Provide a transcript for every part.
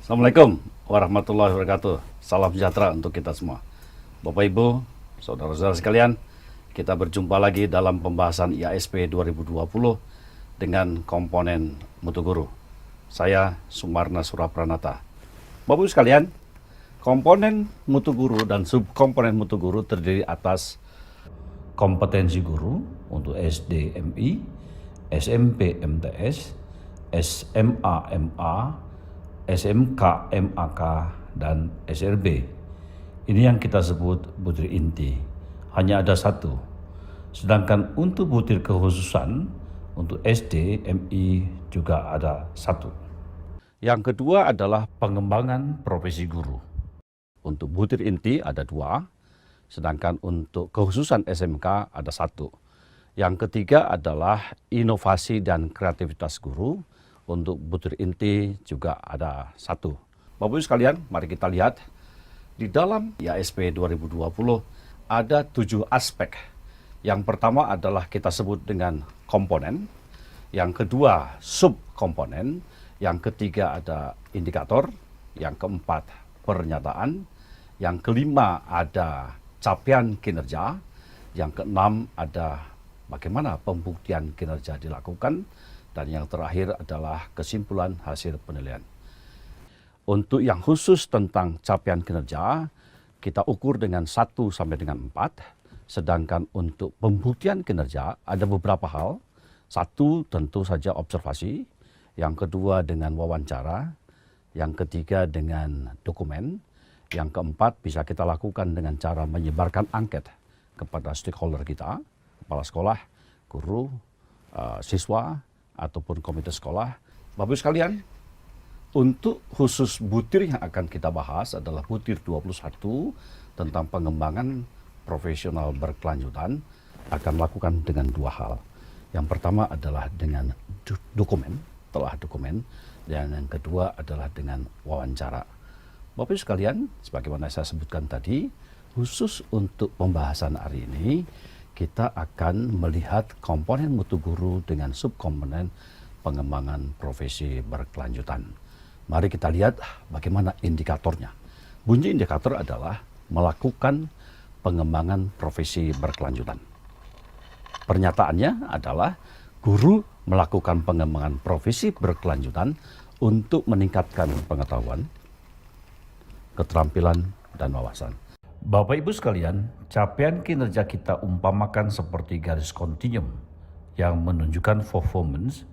Assalamualaikum warahmatullahi wabarakatuh. Salam sejahtera untuk kita semua. Bapak Ibu, saudara-saudara sekalian, kita berjumpa lagi dalam pembahasan IASP 2020 dengan komponen mutu guru. Saya Sumarna Surapranata. Bapak Ibu sekalian, komponen mutu guru dan subkomponen mutu guru terdiri atas kompetensi guru untuk SD MI, SMP MTS, SMA MA, SMK, MAK, dan SRB. Ini yang kita sebut butir inti. Hanya ada satu. Sedangkan untuk butir kekhususan, untuk SD, MI juga ada satu. Yang kedua adalah pengembangan profesi guru. Untuk butir inti ada dua, sedangkan untuk kekhususan SMK ada satu. Yang ketiga adalah inovasi dan kreativitas guru. Untuk butir inti juga ada satu. Bapak Ibu sekalian, mari kita lihat. Di dalam IASP 2020 ada 7 aspek. Yang pertama adalah kita sebut dengan komponen. Yang kedua subkomponen. Yang ketiga ada indikator. Yang keempat pernyataan. Yang kelima ada capaian kinerja. Yang keenam ada bagaimana pembuktian kinerja dilakukan. Dan yang terakhir adalah kesimpulan hasil penilaian. Untuk yang khusus tentang capaian kinerja, kita ukur dengan 1 sampai dengan 4. Sedangkan untuk pembuktian kinerja ada beberapa hal. 1 tentu saja observasi. Yang kedua dengan wawancara. Yang ketiga dengan dokumen. Yang keempat bisa kita lakukan dengan cara menyebarkan angket kepada stakeholder kita, kepala sekolah, guru, siswa, ataupun komite sekolah. Bapak Ibu sekalian, untuk khusus butir yang akan kita bahas adalah butir 21 tentang pengembangan profesional berkelanjutan, akan lakukan dengan 2 hal. Yang pertama adalah dengan dokumen, telah dokumen, dan yang kedua adalah dengan wawancara. Bapak Ibu sekalian, sebagaimana saya sebutkan tadi, khusus untuk pembahasan hari ini, kita akan melihat komponen mutu guru dengan subkomponen pengembangan profesi berkelanjutan. Mari kita lihat bagaimana indikatornya. Bunyi indikator adalah melakukan pengembangan profesi berkelanjutan. Pernyataannya adalah guru melakukan pengembangan profesi berkelanjutan untuk meningkatkan pengetahuan, keterampilan, dan wawasan. Bapak Ibu sekalian, capaian kinerja kita umpamakan seperti garis kontinum yang menunjukkan performance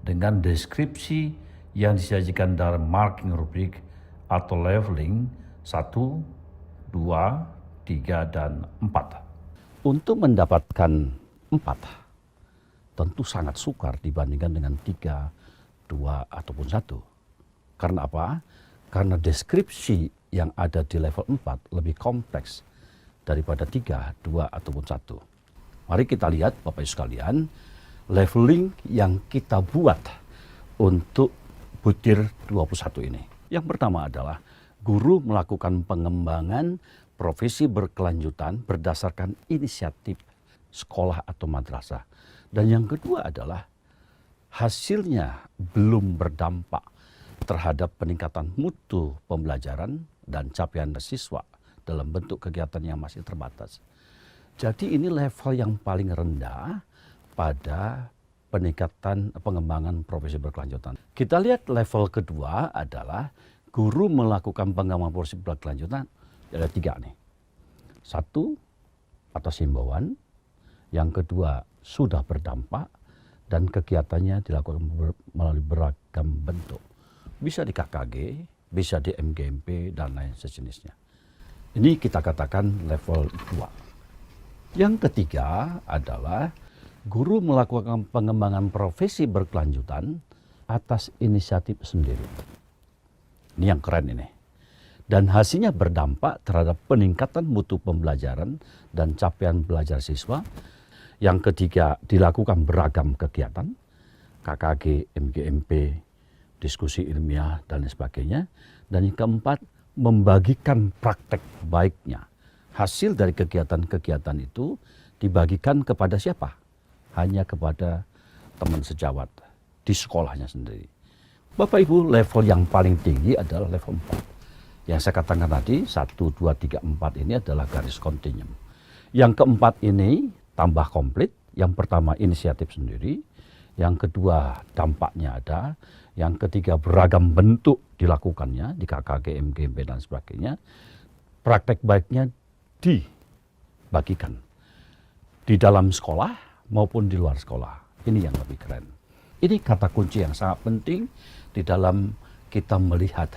dengan deskripsi yang disajikan dalam marking rubrik atau leveling 1, 2, 3, dan 4. Untuk mendapatkan 4, tentu sangat sukar dibandingkan dengan 3, 2, ataupun 1. Karena apa? Karena deskripsi yang ada di level 4 lebih kompleks daripada 3, 2, ataupun 1. Mari kita lihat Bapak Ibu sekalian, leveling yang kita buat untuk butir 21 ini. Yang pertama adalah guru melakukan pengembangan profesi berkelanjutan berdasarkan inisiatif sekolah atau madrasah. Dan yang kedua adalah hasilnya belum berdampak terhadap peningkatan mutu pembelajaran dan capaian siswa dalam bentuk kegiatan yang masih terbatas. Jadi ini level yang paling rendah pada peningkatan pengembangan profesi berkelanjutan. Kita lihat level kedua adalah guru melakukan pengembangan profesi berkelanjutan. Ada 3 nih. 1, atas himbauan. Yang kedua, sudah berdampak. Dan kegiatannya dilakukan melalui beragam bentuk. Bisa di KKG, bisa di MGMP, dan lain sejenisnya. Ini kita katakan level 2. Yang ketiga adalah guru melakukan pengembangan profesi berkelanjutan atas inisiatif sendiri. Ini yang keren ini. Dan hasilnya berdampak terhadap peningkatan mutu pembelajaran dan capaian belajar siswa. Yang ketiga, dilakukan beragam kegiatan, KKG, MGMP, diskusi ilmiah, dan sebagainya. Dan yang keempat, membagikan praktek baiknya. Hasil dari kegiatan-kegiatan itu dibagikan kepada siapa? Hanya kepada teman sejawat di sekolahnya sendiri. Bapak Ibu, level yang paling tinggi adalah level 4. Yang saya katakan tadi, 1, 2, 3, 4 ini adalah garis kontinum. Yang keempat ini tambah komplit. Yang pertama inisiatif sendiri. Yang kedua dampaknya ada. Yang ketiga beragam bentuk dilakukannya di KKG, MGMP dan sebagainya. Praktek baiknya dibagikan di dalam sekolah maupun di luar sekolah. Ini yang lebih keren. Ini kata kunci yang sangat penting di dalam kita melihat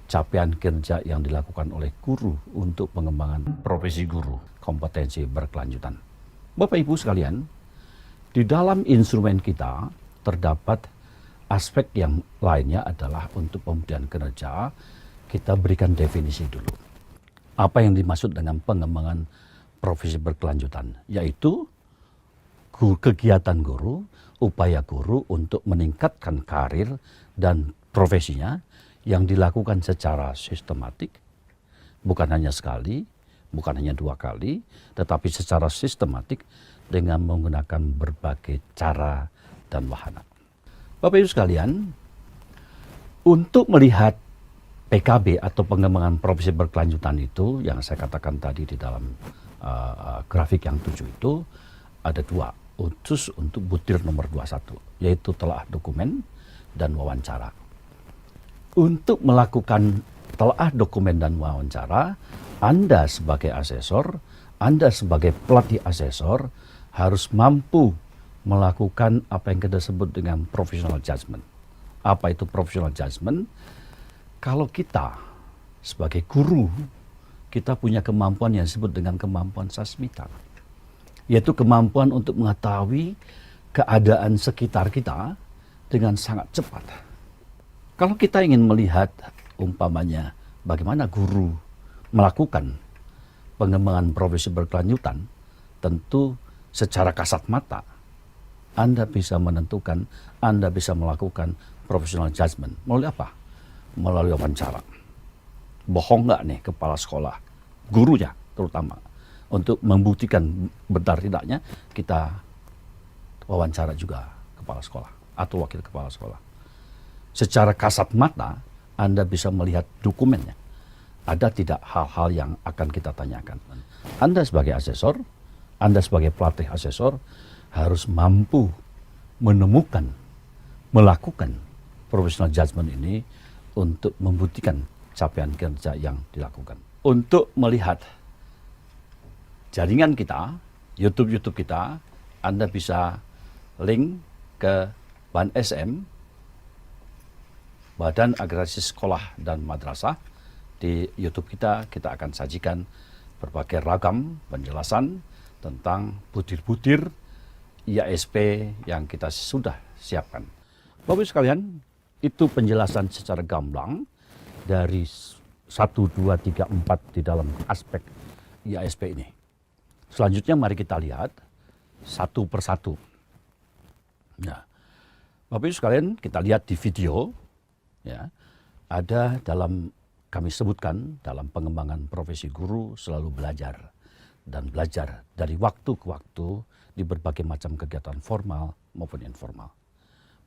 capaian kerja yang dilakukan oleh guru untuk pengembangan profesi guru, kompetensi berkelanjutan. Bapak Ibu sekalian, di dalam instrumen kita terdapat aspek yang lainnya adalah untuk pemberian kinerja, kita berikan definisi dulu. Apa yang dimaksud dengan pengembangan profesi berkelanjutan, yaitu kegiatan guru, upaya guru untuk meningkatkan karir dan profesinya yang dilakukan secara sistematik, bukan hanya sekali, bukan hanya 2 kali, tetapi secara sistematik dengan menggunakan berbagai cara dan wahana. Bapak Ibu sekalian, untuk melihat PKB atau pengembangan profesi berkelanjutan itu, yang saya katakan tadi di dalam grafik yang 7 itu, ada 2. Khusus untuk butir nomor 21, yaitu telaah dokumen dan wawancara. Untuk melakukan telaah dokumen dan wawancara, Anda sebagai asesor, Anda sebagai pelatih asesor harus mampu melakukan apa yang kita sebut dengan professional judgment. Apa itu professional judgment? Kalau kita sebagai guru, kita punya kemampuan yang disebut dengan kemampuan sasmita, yaitu kemampuan untuk mengetahui keadaan sekitar kita dengan sangat cepat. Kalau kita ingin melihat umpamanya bagaimana guru melakukan pengembangan profesi berkelanjutan, tentu secara kasat mata Anda bisa menentukan, Anda bisa melakukan professional judgment. Melalui apa? Melalui wawancara. Bohong nggak nih kepala sekolah, gurunya terutama, untuk membuktikan benar tidaknya, kita wawancara juga kepala sekolah atau wakil kepala sekolah. Secara kasat mata, Anda bisa melihat dokumennya. Ada tidak hal-hal yang akan kita tanyakan. Anda sebagai asesor, Anda sebagai pelatih asesor, harus mampu menemukan, melakukan professional judgment ini untuk membuktikan capaian kerja yang dilakukan. Untuk melihat jaringan kita, YouTube kita, Anda bisa link ke BAN SM, Badan Agresi Sekolah dan Madrasah. Di YouTube kita akan sajikan berbagai ragam penjelasan tentang butir-butir IASP yang kita sudah siapkan. Bapak Ibu sekalian, itu penjelasan secara gamblang dari 1, 2, 3, 4 di dalam aspek IASP ini. Selanjutnya mari kita lihat satu persatu. Nah, Bapak Ibu sekalian, kita lihat di video, ya, ada dalam kami sebutkan dalam pengembangan profesi guru selalu belajar dan belajar dari waktu ke waktu di berbagai macam kegiatan formal maupun informal.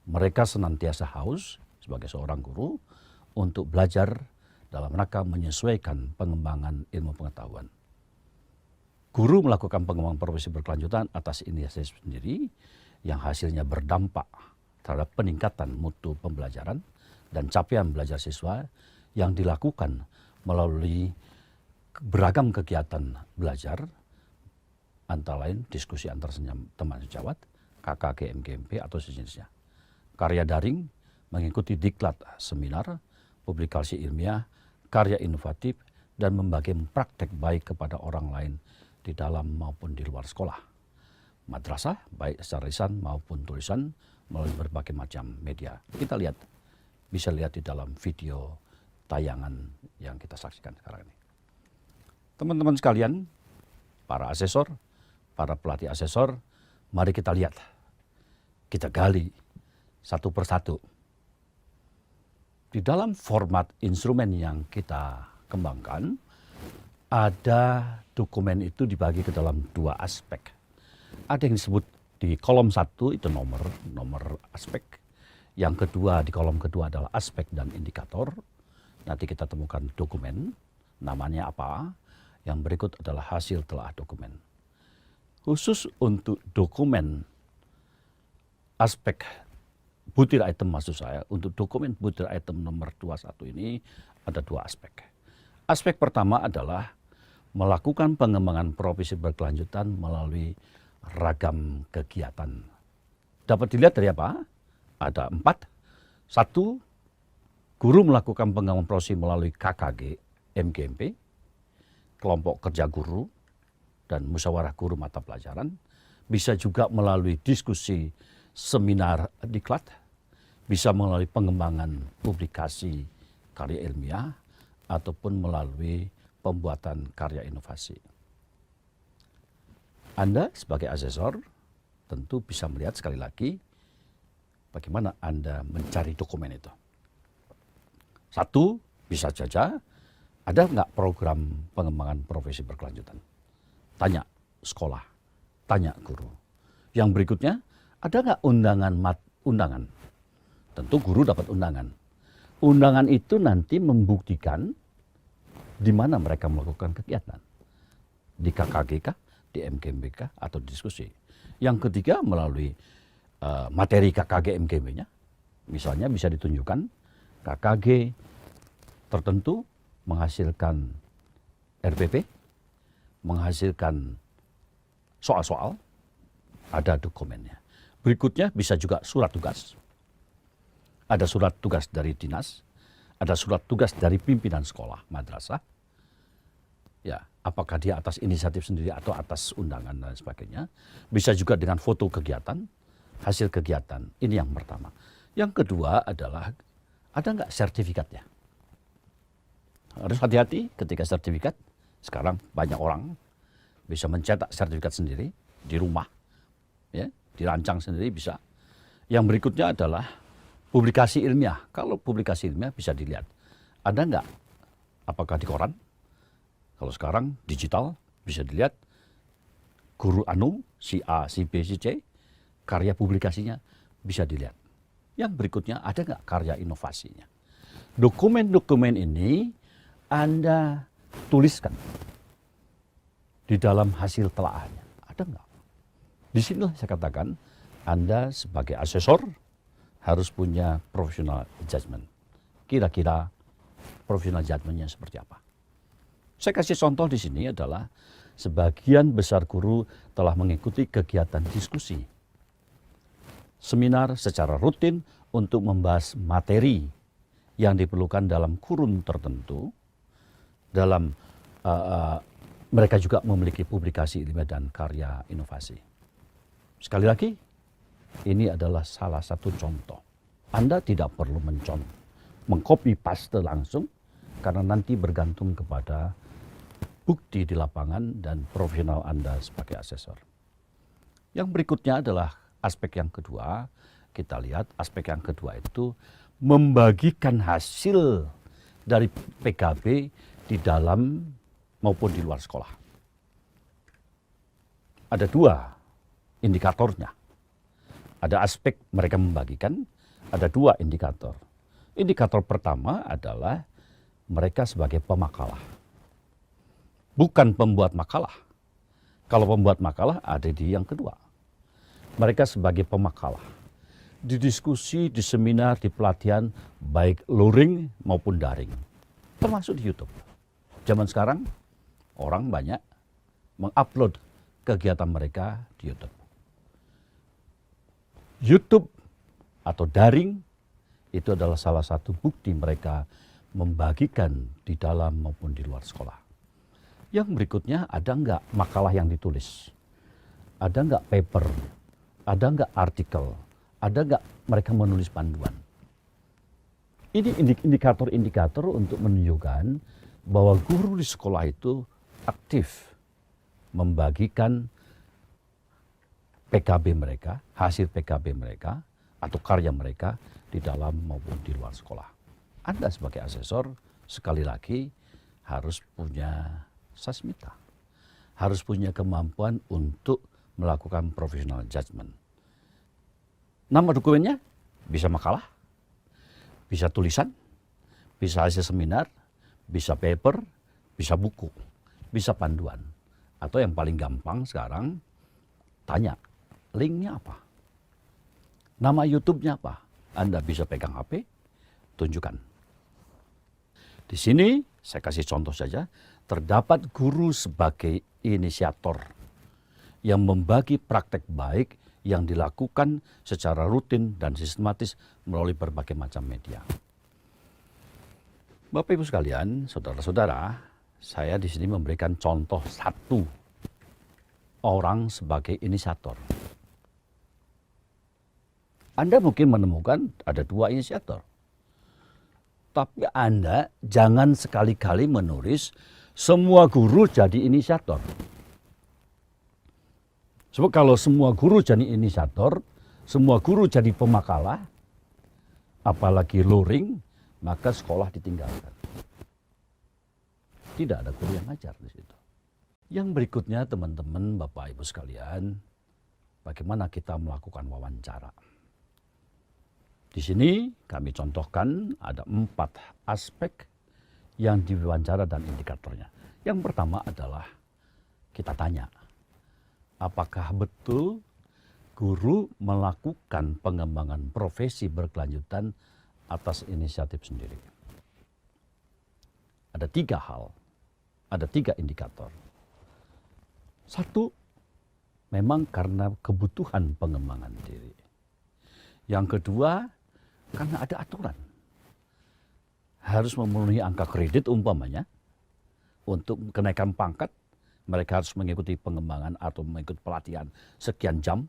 Mereka senantiasa haus sebagai seorang guru untuk belajar dalam rangka menyesuaikan pengembangan ilmu pengetahuan. Guru melakukan pengembangan profesi berkelanjutan atas inisiatif sendiri yang hasilnya berdampak terhadap peningkatan mutu pembelajaran dan capaian belajar siswa yang dilakukan melalui beragam kegiatan belajar, antara lain diskusi antar teman sejawat, KKG, MGMP atau sejenisnya. Karya daring mengikuti diklat seminar, publikasi ilmiah, karya inovatif, dan membagi praktek baik kepada orang lain di dalam maupun di luar sekolah. Madrasah, baik secara lisan maupun tulisan, melalui berbagai macam media. Kita lihat, bisa lihat di dalam video tayangan yang kita saksikan sekarang ini. Teman-teman sekalian, para asesor, para pelatih asesor, mari kita lihat, kita gali satu persatu. Di dalam format instrumen yang kita kembangkan, ada dokumen itu dibagi ke dalam 2 aspek. Ada yang disebut di kolom 1 itu nomor aspek, Yang kedua, di kolom kedua adalah aspek dan indikator. Nanti kita temukan dokumen, namanya apa. Yang berikut adalah hasil telah dokumen. Khusus untuk dokumen aspek butir item maksud saya, untuk dokumen butir item nomor 21 ini ada dua aspek. Aspek pertama adalah melakukan pengembangan profesi berkelanjutan melalui ragam kegiatan. Dapat dilihat dari apa? Ada 4. 1, guru melakukan pengembangan profesi melalui KKG, MGMP, kelompok kerja guru, dan musyawarah guru mata pelajaran. Bisa juga melalui diskusi seminar diklat, bisa melalui pengembangan publikasi karya ilmiah, ataupun melalui pembuatan karya inovasi. Anda sebagai asesor tentu bisa melihat sekali lagi bagaimana Anda mencari dokumen itu. 1, bisa saja ada nggak program pengembangan profesi berkelanjutan? Tanya sekolah, tanya guru. Yang berikutnya, ada nggak undangan? Tentu guru dapat undangan. Undangan itu nanti membuktikan di mana mereka melakukan kegiatan. Di KKG kah, di MGMB kah, atau diskusi. Yang ketiga, melalui materi KKG MGMB-nya. Misalnya bisa ditunjukkan KKG tertentu menghasilkan RPP, menghasilkan soal-soal, ada dokumennya. Berikutnya bisa juga surat tugas. Ada surat tugas dari dinas, ada surat tugas dari pimpinan sekolah, madrasah. Ya, apakah dia atas inisiatif sendiri atau atas undangan dan sebagainya. Bisa juga dengan foto kegiatan, hasil kegiatan. Ini yang pertama. Yang kedua adalah ada nggak sertifikatnya? Harus hati-hati ketika sertifikat. Sekarang banyak orang bisa mencetak sertifikat sendiri di rumah, ya, dirancang sendiri bisa. Yang berikutnya adalah publikasi ilmiah. Kalau publikasi ilmiah bisa dilihat. Ada nggak? Apakah di koran? Kalau sekarang digital bisa dilihat. Guru anu, si A, si B, si C, karya publikasinya bisa dilihat. Yang berikutnya ada nggak karya inovasinya? Dokumen-dokumen ini Anda tuliskan di dalam hasil telaahnya. Ada nggak? Di sinilah saya katakan Anda sebagai asesor harus punya professional judgment. Kira-kira professional judgment-nya seperti apa? Saya kasih contoh di sini adalah sebagian besar guru telah mengikuti kegiatan diskusi, seminar secara rutin untuk membahas materi yang diperlukan dalam kurun tertentu. Dalam mereka juga memiliki publikasi ilmiah dan karya inovasi. Sekali lagi, ini adalah salah satu contoh. Anda tidak perlu mengcopy paste langsung, karena nanti bergantung kepada bukti di lapangan dan profesional Anda sebagai asesor. Yang berikutnya adalah aspek yang kedua. Kita lihat aspek yang kedua itu membagikan hasil dari PKB di dalam maupun di luar sekolah. Ada 2 indikatornya. Ada aspek mereka membagikan, ada 2 indikator. Indikator pertama adalah mereka sebagai pemakalah. Bukan pembuat makalah. Kalau pembuat makalah ada di yang kedua. Mereka sebagai pemakalah. Di diskusi, di seminar, di pelatihan, baik luring maupun daring. Termasuk di YouTube. Zaman sekarang, orang banyak mengupload kegiatan mereka di YouTube. YouTube atau daring itu adalah salah satu bukti mereka membagikan di dalam maupun di luar sekolah. Yang berikutnya, ada nggak makalah yang ditulis? Ada nggak paper? Ada nggak artikel? Ada nggak mereka menulis panduan? Ini indikator-indikator untuk menunjukkan bahwa guru di sekolah itu aktif membagikan PKB mereka, hasil PKB mereka, atau karya mereka di dalam maupun di luar sekolah. Anda sebagai asesor, sekali lagi harus punya sasmita. Harus punya kemampuan untuk melakukan professional judgment. Nama dokumennya Bisa makalah, bisa tulisan, bisa hasil seminar, bisa paper, bisa buku, bisa panduan. Atau yang paling gampang sekarang, tanya, linknya apa? Nama YouTube-nya apa? Anda bisa pegang HP, tunjukkan. Di sini saya kasih contoh saja, terdapat guru sebagai inisiator yang membagi praktek baik yang dilakukan secara rutin dan sistematis melalui berbagai macam media. Bapak Ibu sekalian, saudara-saudara, saya di sini memberikan contoh satu orang sebagai inisiator. Anda mungkin menemukan ada dua inisiator. Tapi Anda jangan sekali-kali menulis semua guru jadi inisiator. Sebab kalau semua guru jadi inisiator, semua guru jadi pemakalah, apalagi luring, maka sekolah ditinggalkan. Tidak ada guru yang ngajar di situ. Yang berikutnya teman-teman, Bapak Ibu sekalian, bagaimana kita melakukan wawancara. Di sini kami contohkan ada 4 aspek yang diwawancara dan indikatornya. Yang pertama adalah kita tanya, apakah betul guru melakukan pengembangan profesi berkelanjutan atas inisiatif sendiri. Ada 3 hal, ada 3 indikator. 1, memang karena kebutuhan pengembangan diri. Yang kedua, karena ada aturan. Harus memenuhi angka kredit umpamanya, untuk kenaikan pangkat, mereka harus mengikuti pengembangan atau mengikuti pelatihan sekian jam.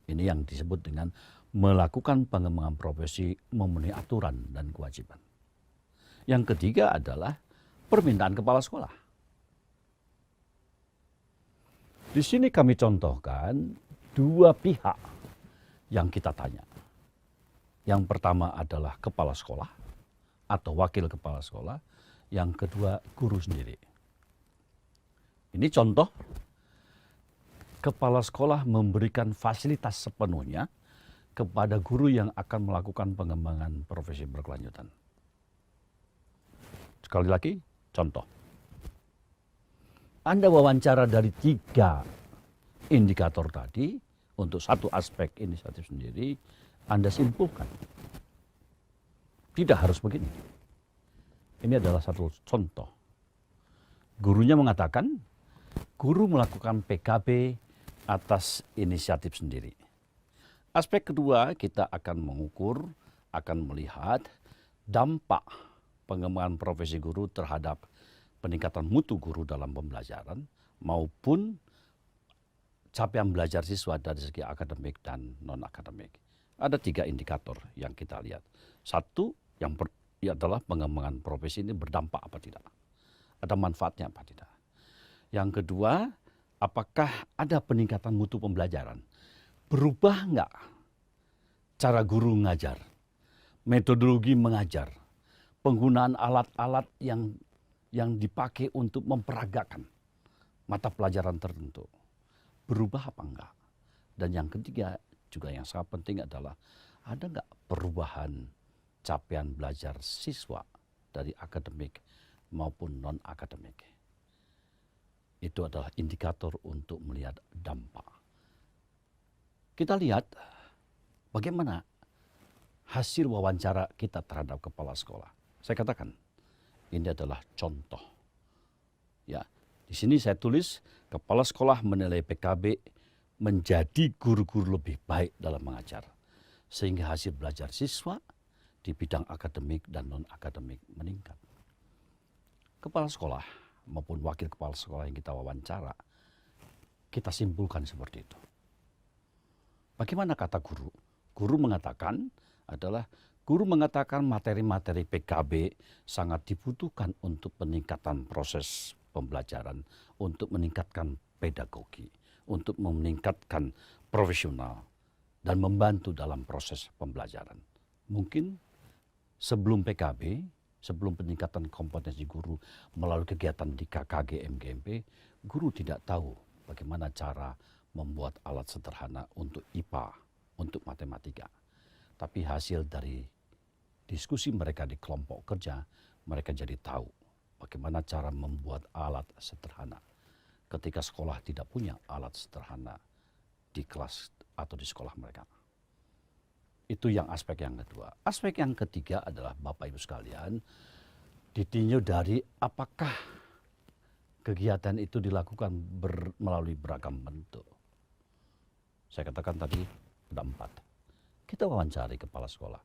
Ini yang disebut dengan melakukan pengembangan profesi memenuhi aturan dan kewajiban. Yang ketiga adalah permintaan kepala sekolah. Di sini kami contohkan 2 pihak yang kita tanya. Yang pertama adalah kepala sekolah atau wakil kepala sekolah. Yang kedua guru sendiri. Ini contoh kepala sekolah memberikan fasilitas sepenuhnya kepada guru yang akan melakukan pengembangan profesi berkelanjutan. Sekali lagi, contoh. Anda wawancara dari 3 indikator tadi untuk 1 aspek inisiatif sendiri, Anda simpulkan. Tidak harus begini. Ini adalah satu contoh. Gurunya mengatakan, guru melakukan PKB atas inisiatif sendiri. Aspek kedua, kita akan mengukur, akan melihat dampak pengembangan profesi guru terhadap peningkatan mutu guru dalam pembelajaran maupun capaian belajar siswa dari segi akademik dan non-akademik. Ada 3 indikator yang kita lihat. 1, yang adalah pengembangan profesi ini berdampak apa tidak. Ada manfaatnya apa tidak. Yang kedua, apakah ada peningkatan mutu pembelajaran. Berubah enggak cara guru mengajar, metodologi mengajar, penggunaan alat-alat yang dipakai untuk memperagakan mata pelajaran tertentu. Berubah apa enggak? Dan yang ketiga juga yang sangat penting adalah ada enggak perubahan capaian belajar siswa dari akademik maupun non-akademik. Itu adalah indikator untuk melihat dampak. Kita lihat bagaimana hasil wawancara kita terhadap kepala sekolah. Saya katakan, ini adalah contoh. Ya, di sini saya tulis, kepala sekolah menilai PKB menjadi guru-guru lebih baik dalam mengajar. Sehingga hasil belajar siswa di bidang akademik dan non-akademik meningkat. Kepala sekolah maupun wakil kepala sekolah yang kita wawancara, kita simpulkan seperti itu. Bagaimana kata guru? Guru mengatakan materi-materi PKB sangat dibutuhkan untuk peningkatan proses pembelajaran, untuk meningkatkan pedagogi, untuk meningkatkan profesional, dan membantu dalam proses pembelajaran. Mungkin sebelum PKB, sebelum peningkatan kompetensi guru melalui kegiatan di KKG MGMP, guru tidak tahu bagaimana cara membuat alat sederhana untuk IPA, untuk matematika. Tapi hasil dari diskusi mereka di kelompok kerja, mereka jadi tahu bagaimana cara membuat alat sederhana. Ketika sekolah tidak punya alat sederhana di kelas atau di sekolah mereka. Itu yang aspek yang kedua. Aspek yang ketiga adalah Bapak Ibu sekalian, ditinjau dari apakah kegiatan itu dilakukan melalui beragam bentuk. Saya katakan tadi ada 4. Kita wawancari kepala sekolah,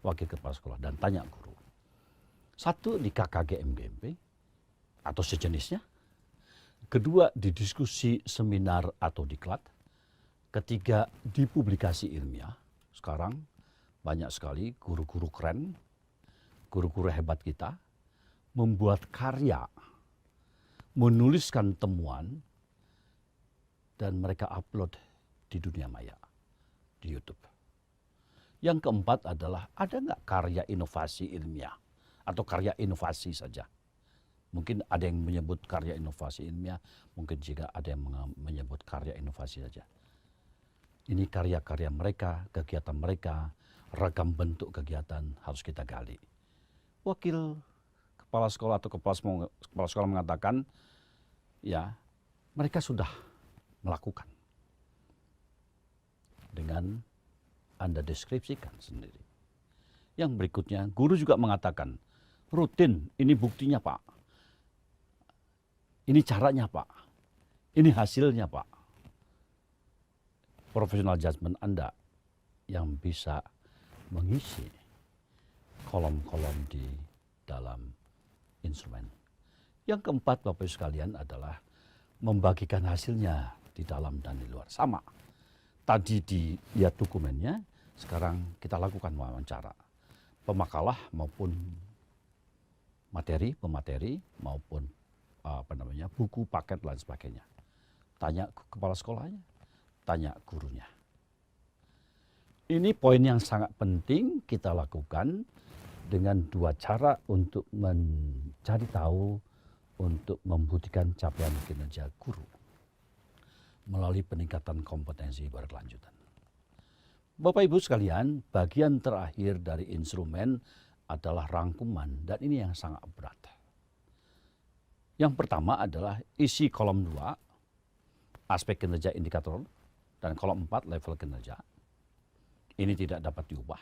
wakil kepala sekolah, dan tanya guru. 1 di KKG MGMP atau sejenisnya. 2 di diskusi seminar atau diklat. 3 di publikasi ilmiah. Sekarang banyak sekali guru-guru keren, guru-guru hebat kita, membuat karya, menuliskan temuan, dan mereka upload di dunia maya, di YouTube. Yang keempat adalah, ada nggak karya inovasi ilmiah atau karya inovasi saja? Mungkin ada yang menyebut karya inovasi ilmiah, mungkin juga ada yang menyebut karya inovasi saja. Ini karya-karya mereka, kegiatan mereka, ragam bentuk kegiatan harus kita gali. Wakil kepala sekolah atau kepala sekolah mengatakan, ya mereka sudah melakukan. Dengan Anda deskripsikan sendiri. Yang berikutnya, guru juga mengatakan, rutin, ini buktinya Pak. Ini caranya Pak. Ini hasilnya Pak. Professional judgment Anda yang bisa mengisi kolom-kolom di dalam instrumen. Yang keempat Bapak Ibu sekalian adalah membagikan hasilnya di dalam dan di luar. Sama. Tadi dilihat dokumennya, sekarang kita lakukan wawancara. Pemakalah maupun pemateri maupun buku, paket, dan sebagainya. Tanya kepala sekolahnya, tanya gurunya. Ini poin yang sangat penting kita lakukan dengan 2 cara untuk mencari tahu, untuk membuktikan capaian kinerja guru melalui peningkatan kompetensi berkelanjutan. Bapak Ibu sekalian, bagian terakhir dari instrumen adalah rangkuman, dan ini yang sangat berat. Yang pertama adalah isi kolom 2, aspek kinerja indikator, dan kolom 4, level kinerja. Ini tidak dapat diubah.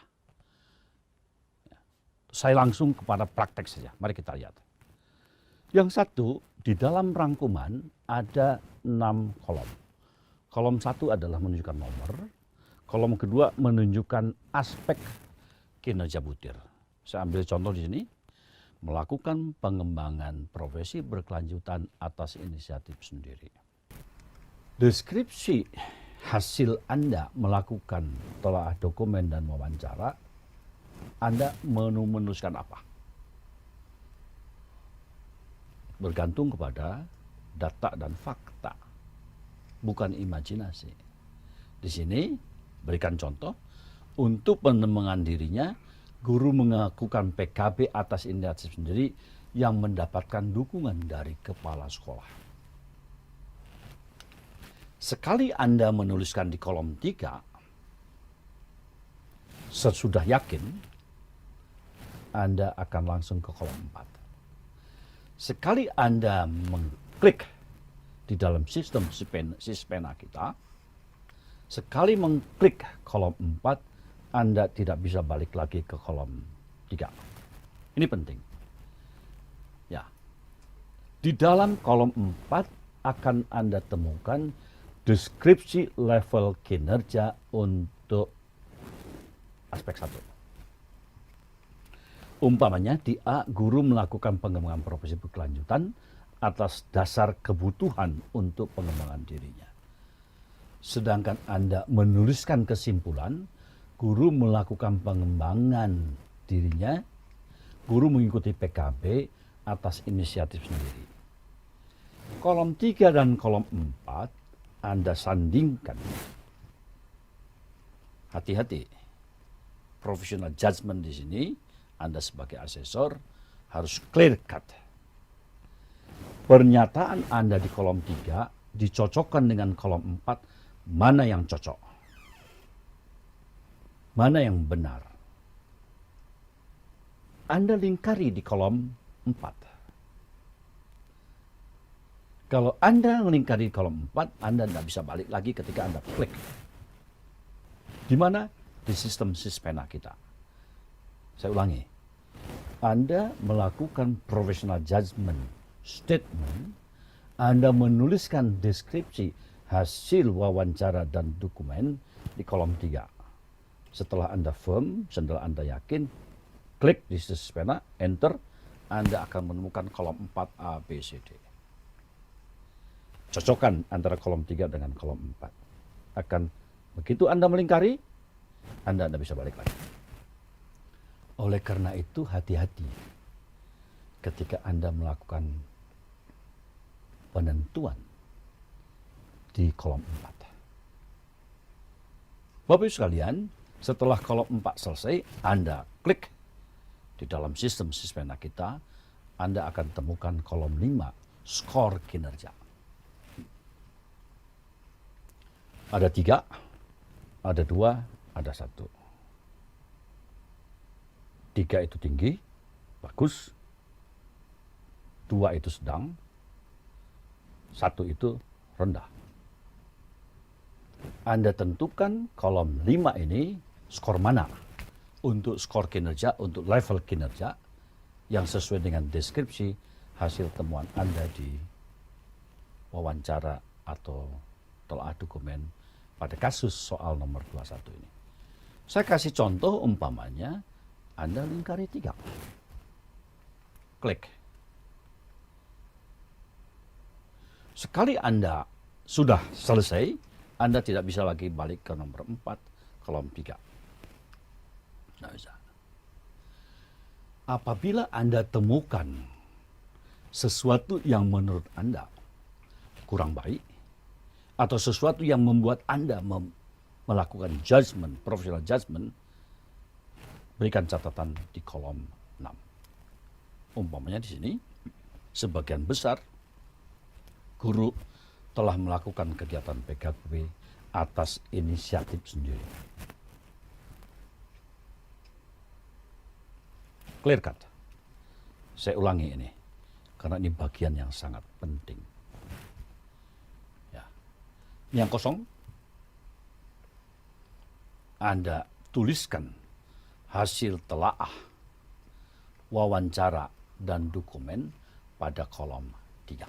Saya langsung kepada praktek saja, mari kita lihat. Yang 1, di dalam rangkuman ada 6 kolom. Kolom 1 adalah menunjukkan nomor, kolom kedua menunjukkan aspek kinerja butir. Saya ambil contoh di sini, melakukan pengembangan profesi berkelanjutan atas inisiatif sendiri. Deskripsi hasil Anda melakukan telah dokumen dan wawancara, Anda menuliskan apa? Bergantung kepada data dan fakta, bukan imajinasi. Di sini berikan contoh, untuk pengembangan dirinya, guru melakukan PKB atas inisiatif sendiri yang mendapatkan dukungan dari kepala sekolah. Sekali Anda menuliskan di kolom 3, sesudah yakin, Anda akan langsung ke kolom 4. Sekali Anda mengklik di dalam sistem Sispena kita, sekali mengklik kolom 4, Anda tidak bisa balik lagi ke kolom 3. Ini penting. Ya. Di dalam kolom 4 akan Anda temukan deskripsi level kinerja untuk aspek 1. Umpamanya di A, guru melakukan pengembangan profesi berkelanjutan atas dasar kebutuhan untuk pengembangan dirinya. Sedangkan Anda menuliskan kesimpulan, guru melakukan pengembangan dirinya, guru mengikuti PKB atas inisiatif sendiri. Kolom 3 dan kolom 4 Anda sandingkan. Hati-hati. Professional judgment di sini, Anda sebagai asesor harus clear cut. Pernyataan Anda di kolom 3 dicocokkan dengan kolom 4, mana yang cocok. Mana yang benar? Anda lingkari di kolom 4. Kalau Anda melingkari di kolom 4, Anda tidak bisa balik lagi ketika Anda klik. Di mana? Di sistem Sispena kita. Saya ulangi. Anda melakukan professional judgment statement, Anda menuliskan deskripsi hasil wawancara dan dokumen di kolom 3. Setelah Anda firm, setelah Anda yakin, klik di Sispena, enter, Anda akan menemukan kolom 4 A, B, C, D. Cocokkan antara kolom 3 dengan kolom 4. Akan begitu Anda melingkari, Anda tidak bisa balik lagi. Oleh karena itu hati-hati ketika Anda melakukan penentuan di kolom 4. Bapak Ibu sekalian, setelah kolom 4 selesai, Anda klik di dalam sistem Sispena kita, Anda akan temukan kolom 5, skor kinerja. Ada 3, ada 2, ada 1. 3 itu tinggi, bagus. 2 itu sedang. 1 itu rendah. Anda tentukan kolom 5 ini skor mana untuk skor kinerja, untuk level kinerja yang sesuai dengan deskripsi hasil temuan Anda di wawancara atau telaah dokumen pada kasus soal nomor 21 ini. Saya kasih contoh umpamanya Anda lingkari 3. Klik. Sekali Anda sudah selesai, Anda tidak bisa lagi balik ke nomor 4, kolom 3. Tidak bisa. Apabila Anda temukan sesuatu yang menurut Anda kurang baik, atau sesuatu yang membuat Anda melakukan judgment, professional judgment, berikan catatan di kolom 6. Umpamanya di sini, sebagian besar guru telah melakukan kegiatan PKP atas inisiatif sendiri. Clear cut. Saya ulangi ini, karena ini bagian yang sangat penting. Yang kosong, Anda tuliskan hasil telaah, wawancara, dan dokumen pada kolom 3.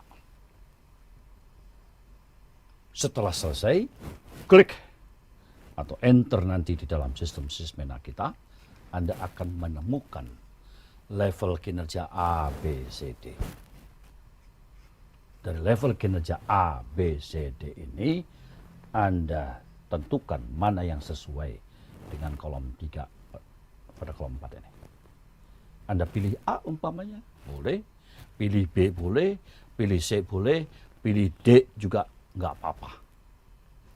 Setelah selesai, klik atau enter nanti di dalam sistem Sispena kita, Anda akan menemukan level kinerja A, B, C, D. Dari level kinerja A, B, C, D ini, Anda tentukan mana yang sesuai dengan kolom 3 pada kolom 4 ini. Anda pilih A umpamanya, boleh. Pilih B boleh, pilih C boleh, pilih D juga nggak apa-apa.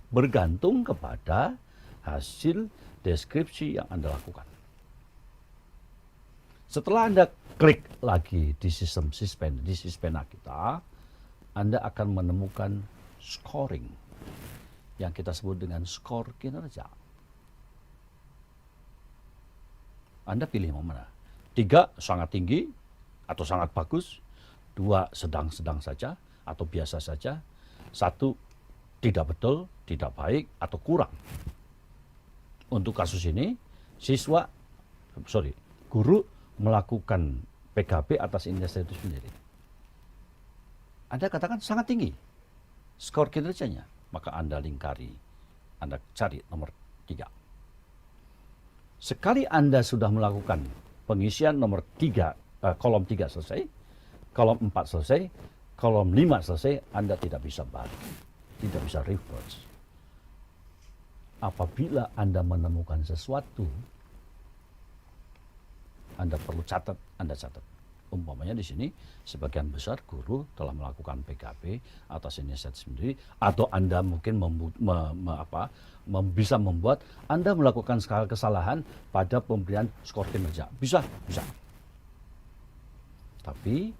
Bergantung kepada hasil deskripsi yang Anda lakukan. Setelah Anda klik lagi di sistem Sispena kita, Anda akan menemukan scoring yang kita sebut dengan skor kinerja. Anda pilih yang mana? 3 sangat tinggi atau sangat bagus, 2 sedang-sedang saja atau biasa saja, 1 tidak betul, tidak baik atau kurang. Untuk kasus ini, guru melakukan PKB atas inisiatif sendiri. Anda katakan sangat tinggi skor kinerjanya, maka Anda lingkari, Anda cari nomor 3. Sekali Anda sudah melakukan pengisian nomor 3, kolom 3 selesai, kolom 4 selesai, kolom 5 selesai, Anda tidak bisa balik, tidak bisa reverse. Apabila Anda menemukan sesuatu, Anda perlu catat, Anda catat. Umpamanya di sini sebagian besar guru telah melakukan PKB atas inisiatif sendiri, atau Anda mungkin bisa membuat Anda melakukan kesalahan pada pemberian skor kinerja. Bisa. Tapi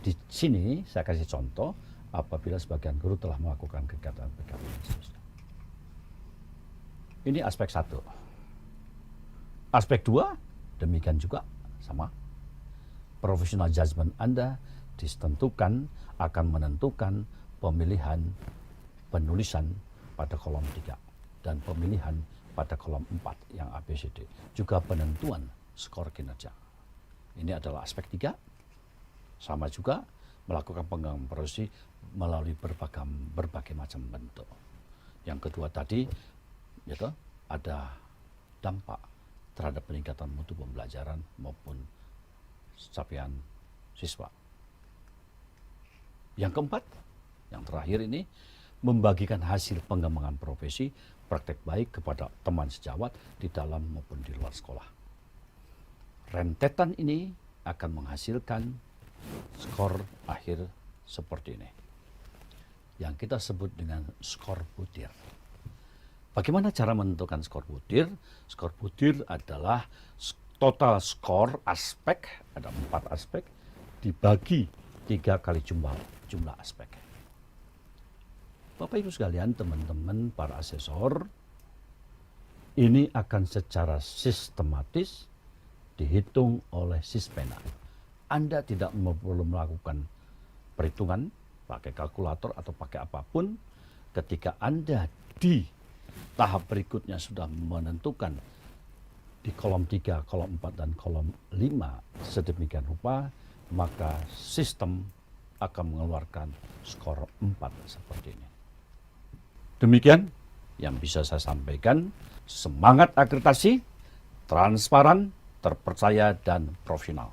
di sini saya kasih contoh apabila sebagian guru telah melakukan kegiatan PKB. Ini aspek 1. Aspek 2, demikian juga sama. Professional judgment Anda ditentukan akan menentukan pemilihan penulisan pada kolom 3 dan pemilihan pada kolom 4 yang ABCD. Juga penentuan skor kinerja. Ini adalah aspek 3. Sama juga melakukan pengembangan profesi melalui berbagai macam bentuk. Yang kedua tadi, yaitu ada dampak terhadap peningkatan mutu pembelajaran maupun capaian siswa. Yang keempat, yang terakhir ini, membagikan hasil pengembangan profesi praktek baik kepada teman sejawat di dalam maupun di luar sekolah. Rentetan ini akan menghasilkan skor akhir seperti ini, yang kita sebut dengan skor butir. Bagaimana cara menentukan skor butir? Skor butir adalah total skor aspek, ada 4 aspek, dibagi 3 kali jumlah aspek. Bapak Ibu sekalian, teman-teman para asesor, ini akan secara sistematis dihitung oleh Sispena. Anda tidak perlu melakukan perhitungan pakai kalkulator atau pakai apapun. Ketika Anda di tahap berikutnya sudah menentukan di kolom 3, kolom 4, dan kolom 5 sedemikian rupa, maka sistem akan mengeluarkan skor 4 seperti ini. Demikian yang bisa saya sampaikan. Semangat akreditasi, transparan, terpercaya, dan profesional.